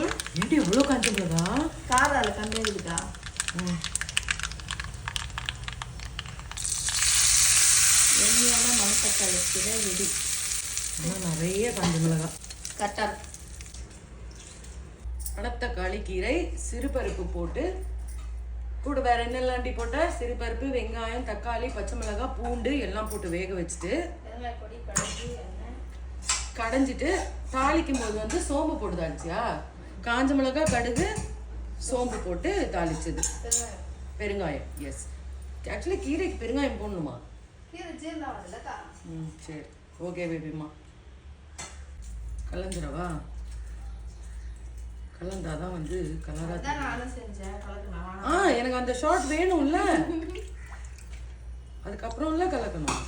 ஏன்டி இவ்வளோ காஞ்ச மிளகா? காரால கண்டேதுக்கா. எண்ணியான மணத்தக்காளி கீரை ரெடி. ஆனால் நிறைய காஞ்ச மிளகா. கட்டார் மணத்தக்காளி கீரை சிறுபருப்பு போட்டு கூட வேற என்னெல்லாண்டி போட்ட? சிறுபருப்பு, வெங்காயம், தக்காளி, பச்சை மிளகாய், பூண்டு எல்லாம் போட்டு வேக வச்சுட்டு கடைஞ்சிட்டு தாளிக்கும் போது வந்து சோம்பு போட்டு தாளிச்சியா? காஞ்ச மிளகாய், கடுகு, சோம்பு போட்டு தாளிச்சது. பெருங்காயம். எஸ், ஆக்சுவலி கீரைக்கு பெருங்காயம் போடணுமா? சரி, ஓகே பேபிம்மா. கலந்துடவா? கலந்தாதான் வந்து கலரா. எனக்கு அந்த ஷார்ட் வேணும்ல, அதுக்கப்புறம்ல கலக்கணும்.